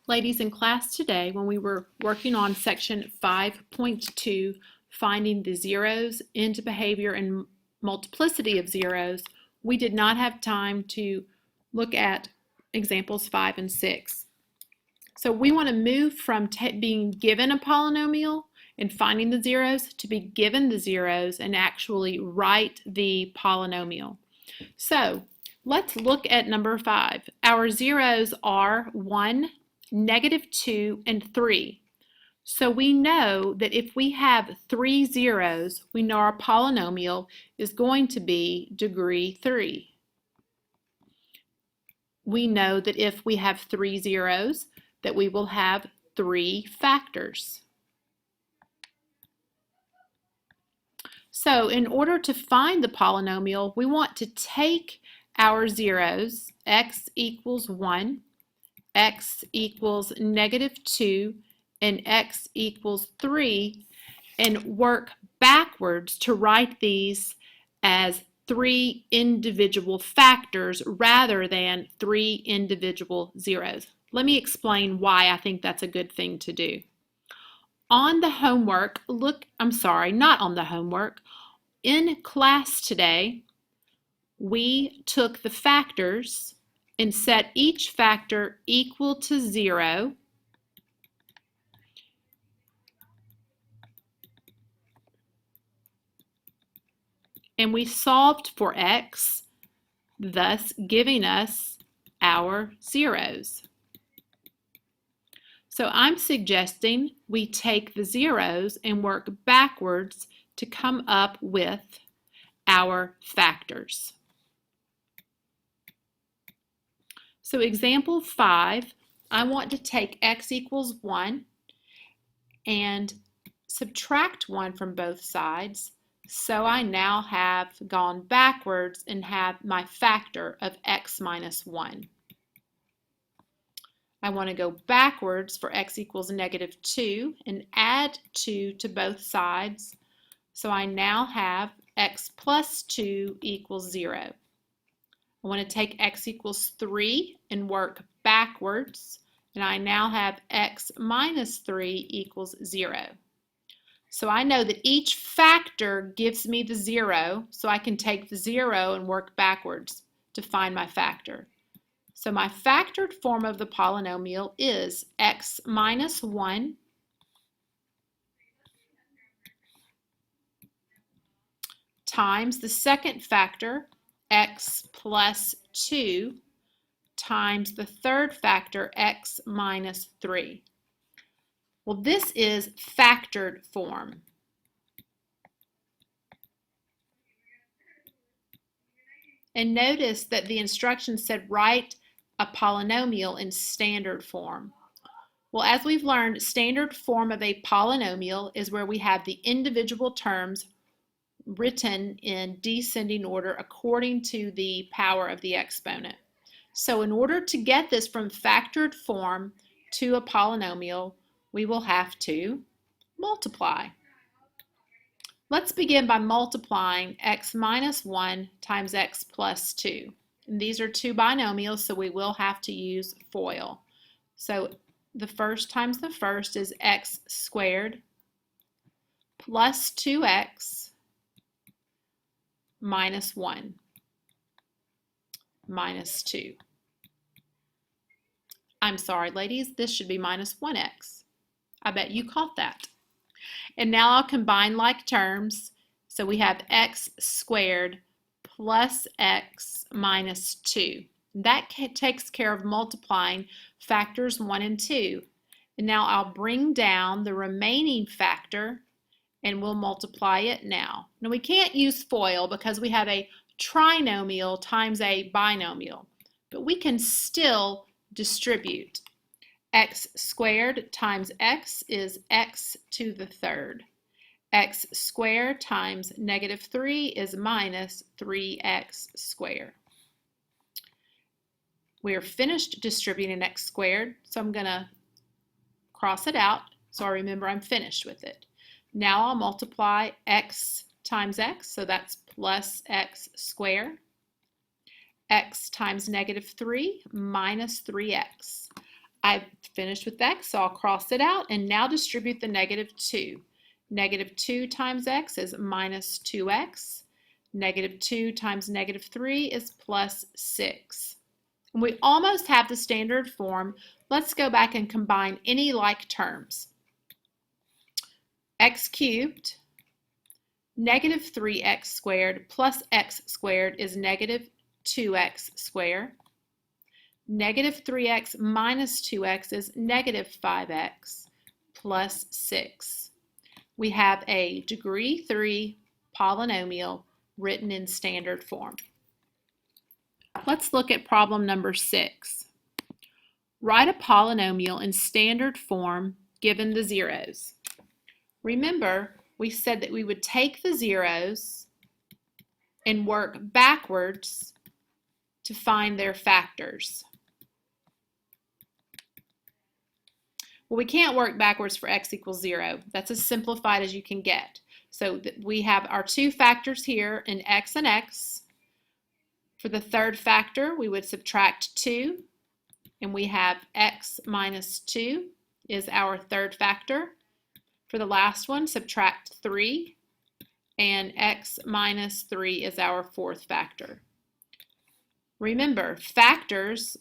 Ladies, in class today, when we were working on section 5.2, finding the zeros, end behavior, and multiplicity of zeros, we did not have time to look at examples 5 and 6. So we want to move from being given a polynomial and finding the zeros to be given the zeros and actually write the polynomial. So let's look at number 5. Our zeros are 1, -2, and 3. So we know that if we have 3 zeros, we know our polynomial is going to be degree 3. We know that if we have 3 zeros, that we will have 3 factors. So in order to find the polynomial, we want to take our zeros, x equals 1, x equals -2, and x equals 3, and work backwards to write these as 3 individual factors rather than 3 individual zeros. Let me explain why I think that's a good thing to do. On the homework, not on the homework. In class today, we took the factors and set each factor equal to 0. And we solved for x, thus giving us our zeros. So I'm suggesting we take the zeros and work backwards to come up with our factors. So example 5, I want to take x equals 1 and subtract 1 from both sides. So I now have gone backwards and have my factor of x minus 1. I want to go backwards for x equals -2 and add 2 to both sides. So I now have x plus 2 equals 0. I want to take x equals 3 and work backwards, and I now have x minus 3 equals 0. So I know that each factor gives me the 0, so I can take the 0 and work backwards to find my factor. So my factored form of the polynomial is x minus 1 times the second factor, x plus 2, times the third factor, x minus 3. Well, this is factored form. And notice that the instructions said write a polynomial in standard form. Well, as we've learned, standard form of a polynomial is where we have the individual terms written in descending order according to the power of the exponent. So in order to get this from factored form to a polynomial, we will have to multiply. Let's begin by multiplying x minus 1 times x plus 2. And these are two binomials, so we will have to use FOIL. So the first times the first is x squared plus 2x minus 1 minus 2. I'm sorry, ladies, this should be minus 1x. I bet you caught that. And now I'll combine like terms. So we have x squared plus x minus 2. That takes care of multiplying factors 1 and 2. And now I'll bring down the remaining factor and we'll multiply it now. Now we can't use FOIL because we have a trinomial times a binomial, but we can still distribute. X squared times x is x to the third. X squared times -3 is minus 3x squared. We are finished distributing x squared, so I'm going to cross it out so I remember I'm finished with it. Now I'll multiply x times x, so that's plus x squared. X times -3 minus 3x. I've finished with x, so I'll cross it out and now distribute the -2. -2 times x is minus 2x. -2 times -3 is plus 6. We almost have the standard form. Let's go back and combine any like terms. X cubed, -3x squared plus x squared is -2x squared. -3x minus 2x is -5x plus 6. We have a degree 3 polynomial written in standard form. Let's look at problem number 6. Write a polynomial in standard form given the zeros. Remember, we said that we would take the zeros and work backwards to find their factors. Well, we can't work backwards for x equals 0. That's as simplified as you can get. So we have our two factors here in x and x. For the third factor, we would subtract 2, and we have x minus 2 is our third factor. For the last one, subtract 3, and x minus 3 is our fourth factor. Remember, factors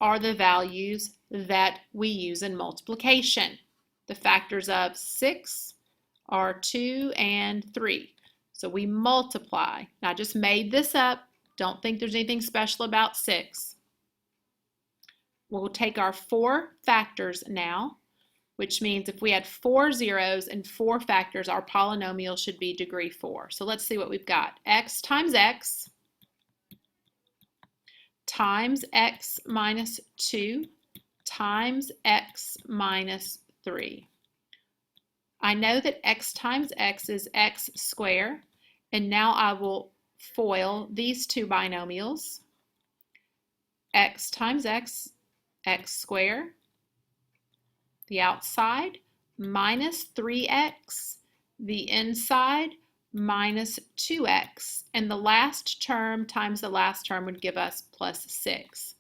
are the values that we use in multiplication. The factors of 6 are 2 and 3. So we multiply. Now, I just made this up. Don't think there's anything special about 6. We'll take our 4 factors now, which means if we had 4 zeros and 4 factors, our polynomial should be degree 4. So let's see what we've got. X times x minus 2 times x minus 3. I know that x times x is x squared, and now I will FOIL these two binomials. X times x, x squared. The outside minus 3x, the inside minus 2x, and the last term times the last term would give us plus 6.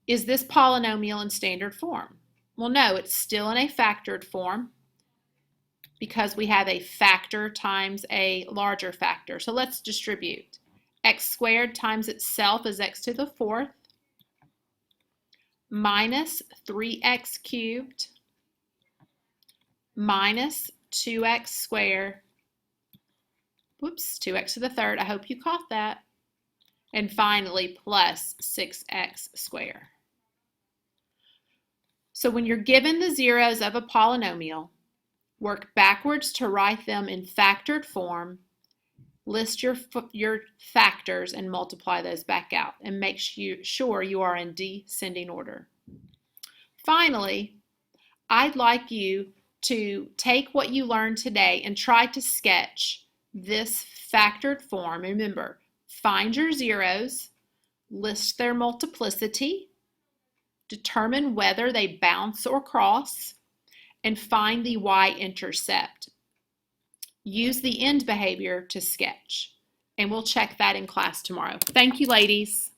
Is this polynomial in standard form? Well, no, it's still in a factored form because we have a factor times a larger factor. So let's distribute. X squared times itself is x to the 4th minus 3x cubed minus 2x squared. Whoops, 2x to the 3rd. I hope you caught that. And finally, plus 6x squared. So when you're given the zeros of a polynomial, work backwards to write them in factored form, list your factors and multiply those back out, and make sure you are in descending order. Finally, I'd like you to take what you learned today and try to sketch this factored form. Remember, find your zeros, list their multiplicity, determine whether they bounce or cross, and find the y-intercept. Use the end behavior to sketch, and we'll check that in class tomorrow. Thank you, ladies.